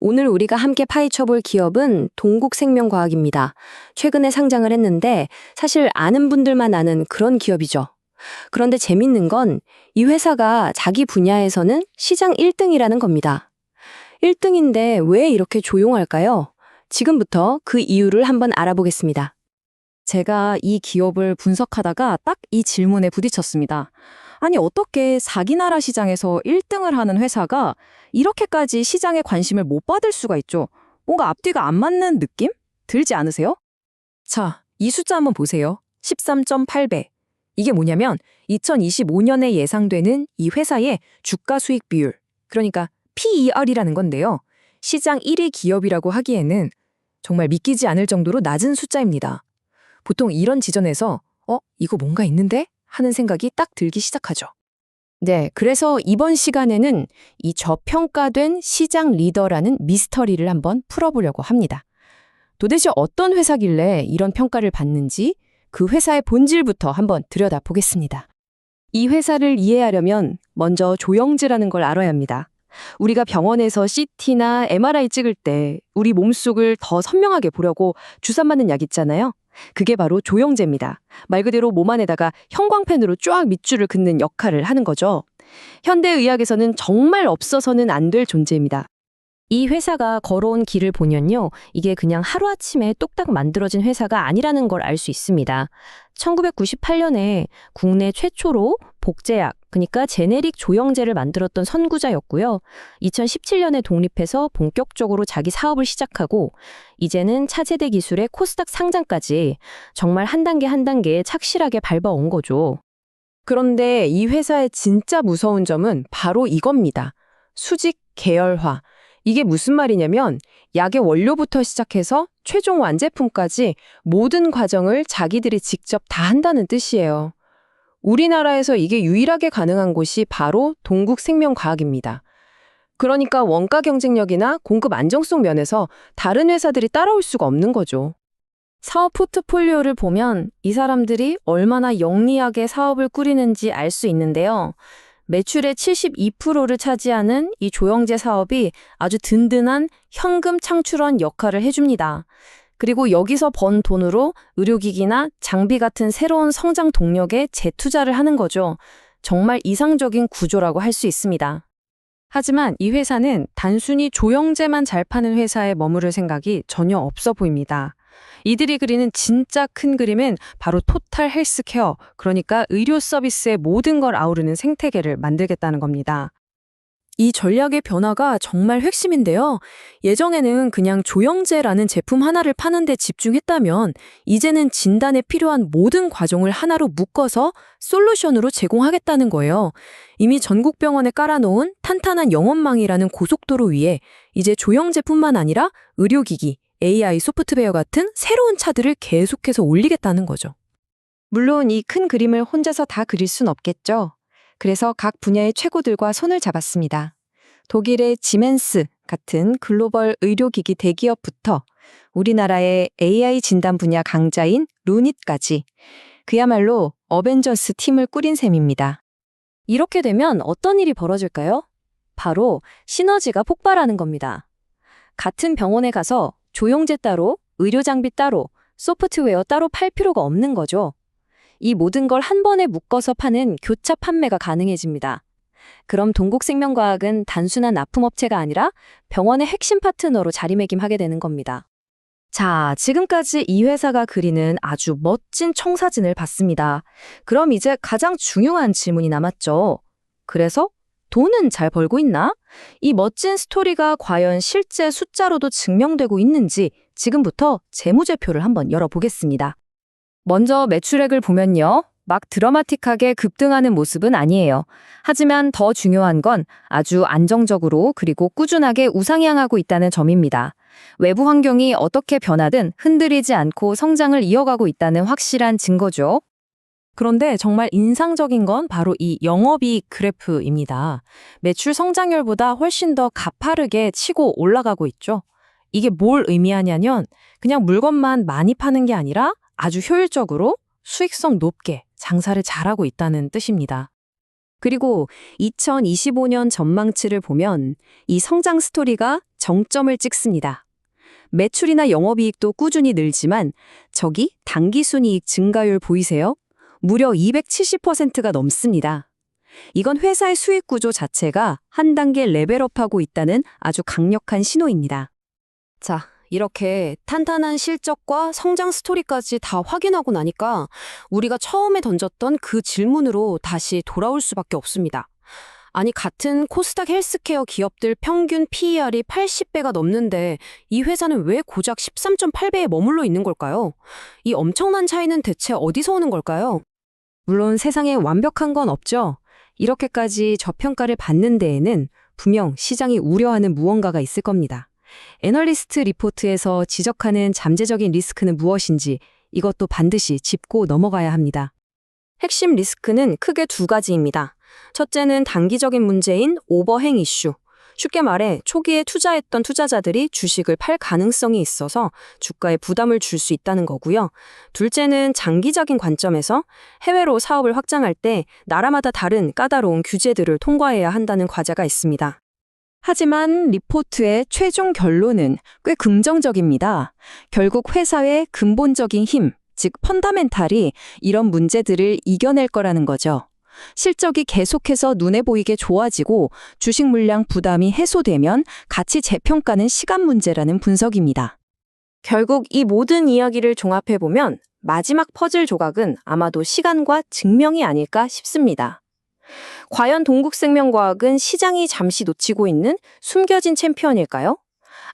오늘 우리가 함께 파헤쳐볼 기업은 동국생명과학입니다. 최근에 상장을 했는데 사실 아는 분들만 아는 그런 기업이죠. 그런데 재밌는 건 이 회사가 자기 분야에서는 시장 1등이라는 겁니다. 1등인데 왜 이렇게 조용할까요? 지금부터 그 이유를 한번 알아보겠습니다. 제가 이 기업을 분석하다가 딱 이 질문에 부딪혔습니다. 아니, 어떻게 자기 나라 시장에서 1등을 하는 회사가 이렇게까지 시장에 관심을 못 받을 수가 있죠? 뭔가 앞뒤가 안 맞는 느낌? 들지 않으세요? 자, 이 숫자 한번 보세요. 13.8배. 이게 뭐냐면 2025년에 예상되는 이 회사의 주가 수익 비율, 그러니까 PER이라는 건데요. 시장 1위 기업이라고 하기에는 정말 믿기지 않을 정도로 낮은 숫자입니다. 보통 이런 지점에서 이거 뭔가 있는데? 하는 생각이 딱 들기 시작하죠. 네, 그래서 이번 시간에는 이 저평가된 시장 리더라는 미스터리를 한번 풀어보려고 합니다. 도대체 어떤 회사길래 이런 평가를 받는지 그 회사의 본질부터 한번 들여다보겠습니다. 이 회사를 이해하려면 먼저 조영제라는 걸 알아야 합니다. 우리가 병원에서 CT나 MRI 찍을 때 우리 몸속을 더 선명하게 보려고 주사 맞는 약 있잖아요. 그게 바로 조영제입니다. 말 그대로 몸 안에다가 형광펜으로 쫙 밑줄을 긋는 역할을 하는 거죠. 현대의학에서는 정말 없어서는 안 될 존재입니다. 이 회사가 걸어온 길을 보면요. 이게 그냥 하루아침에 뚝딱 만들어진 회사가 아니라는 걸 알 수 있습니다. 1998년에 국내 최초로 복제약, 그러니까 제네릭 조영제를 만들었던 선구자였고요. 2017년에 독립해서 본격적으로 자기 사업을 시작하고 이제는 차세대 기술의 코스닥 상장까지 정말 한 단계 한 단계 착실하게 밟아온 거죠. 그런데 이 회사의 진짜 무서운 점은 바로 이겁니다. 수직 계열화. 이게 무슨 말이냐면 약의 원료부터 시작해서 최종 완제품까지 모든 과정을 자기들이 직접 다 한다는 뜻이에요. 우리나라에서 이게 유일하게 가능한 곳이 바로 동국생명과학입니다. 그러니까 원가 경쟁력이나 공급 안정성 면에서 다른 회사들이 따라올 수가 없는 거죠. 사업 포트폴리오를 보면 이 사람들이 얼마나 영리하게 사업을 꾸리는지 알 수 있는데요. 매출의 72%를 차지하는 이 조영제 사업이 아주 든든한 현금 창출원 역할을 해줍니다. 그리고 여기서 번 돈으로 의료기기나 장비 같은 새로운 성장 동력에 재투자를 하는 거죠. 정말 이상적인 구조라고 할 수 있습니다. 하지만 이 회사는 단순히 조영제만 잘 파는 회사에 머무를 생각이 전혀 없어 보입니다. 이들이 그리는 진짜 큰 그림은 바로 토탈 헬스케어, 그러니까 의료 서비스의 모든 걸 아우르는 생태계를 만들겠다는 겁니다. 이 전략의 변화가 정말 핵심인데요. 예전에는 그냥 조영제라는 제품 하나를 파는 데 집중했다면 이제는 진단에 필요한 모든 과정을 하나로 묶어서 솔루션으로 제공하겠다는 거예요. 이미 전국 병원에 깔아놓은 탄탄한 영업망이라는 고속도로 위에 이제 조영제뿐만 아니라 의료기기, AI 소프트웨어 같은 새로운 차들을 계속해서 올리겠다는 거죠. 물론 이 큰 그림을 혼자서 다 그릴 순 없겠죠. 그래서 각 분야의 최고들과 손을 잡았습니다. 독일의 지멘스 같은 글로벌 의료기기 대기업부터 우리나라의 AI 진단 분야 강자인 루닛까지 그야말로 어벤져스 팀을 꾸린 셈입니다. 이렇게 되면 어떤 일이 벌어질까요? 바로 시너지가 폭발하는 겁니다. 같은 병원에 가서 조영제 따로, 의료장비 따로, 소프트웨어 따로 팔 필요가 없는 거죠. 이 모든 걸 한 번에 묶어서 파는 교차 판매가 가능해집니다. 그럼 동국생명과학은 단순한 납품업체가 아니라 병원의 핵심 파트너로 자리매김하게 되는 겁니다. 자, 지금까지 이 회사가 그리는 아주 멋진 청사진을 봤습니다. 그럼 이제 가장 중요한 질문이 남았죠. 그래서 돈은 잘 벌고 있나? 이 멋진 스토리가 과연 실제 숫자로도 증명되고 있는지 지금부터 재무제표를 한번 열어보겠습니다. 먼저 매출액을 보면요. 막 드라마틱하게 급등하는 모습은 아니에요. 하지만 더 중요한 건 아주 안정적으로 그리고 꾸준하게 우상향하고 있다는 점입니다. 외부 환경이 어떻게 변하든 흔들리지 않고 성장을 이어가고 있다는 확실한 증거죠. 그런데 정말 인상적인 건 바로 이 영업이익 그래프입니다. 매출 성장률보다 훨씬 더 가파르게 치고 올라가고 있죠. 이게 뭘 의미하냐면 그냥 물건만 많이 파는 게 아니라 아주 효율적으로 수익성 높게 장사를 잘하고 있다는 뜻입니다. 그리고 2025년 전망치를 보면 이 성장 스토리가 정점을 찍습니다. 매출이나 영업이익도 꾸준히 늘지만 저기 당기순이익 증가율 보이세요? 무려 270%가 넘습니다. 이건 회사의 수익 구조 자체가 한 단계 레벨업하고 있다는 아주 강력한 신호입니다. 자, 이렇게 탄탄한 실적과 성장 스토리까지 다 확인하고 나니까 우리가 처음에 던졌던 그 질문으로 다시 돌아올 수밖에 없습니다. 아니, 같은 코스닥 헬스케어 기업들 평균 PER이 80배가 넘는데 이 회사는 왜 고작 13.8배에 머물러 있는 걸까요? 이 엄청난 차이는 대체 어디서 오는 걸까요? 물론 세상에 완벽한 건 없죠. 이렇게까지 저평가를 받는 데에는 분명 시장이 우려하는 무언가가 있을 겁니다. 애널리스트 리포트에서 지적하는 잠재적인 리스크는 무엇인지 이것도 반드시 짚고 넘어가야 합니다. 핵심 리스크는 크게 두 가지입니다. 첫째는 단기적인 문제인 오버행 이슈. 쉽게 말해 초기에 투자했던 투자자들이 주식을 팔 가능성이 있어서 주가에 부담을 줄 수 있다는 거고요. 둘째는 장기적인 관점에서 해외로 사업을 확장할 때 나라마다 다른 까다로운 규제들을 통과해야 한다는 과제가 있습니다. 하지만 리포트의 최종 결론은 꽤 긍정적입니다. 결국 회사의 근본적인 힘, 즉 펀더멘탈이 이런 문제들을 이겨낼 거라는 거죠. 실적이 계속해서 눈에 보이게 좋아지고 주식 물량 부담이 해소되면 가치 재평가는 시간 문제라는 분석입니다. 결국 이 모든 이야기를 종합해보면 마지막 퍼즐 조각은 아마도 시간과 증명이 아닐까 싶습니다. 과연 동국생명과학은 시장이 잠시 놓치고 있는 숨겨진 챔피언일까요?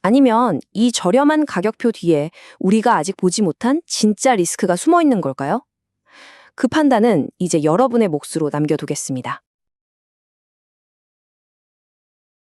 아니면 이 저렴한 가격표 뒤에 우리가 아직 보지 못한 진짜 리스크가 숨어 있는 걸까요? 그 판단은 이제 여러분의 몫으로 남겨두겠습니다.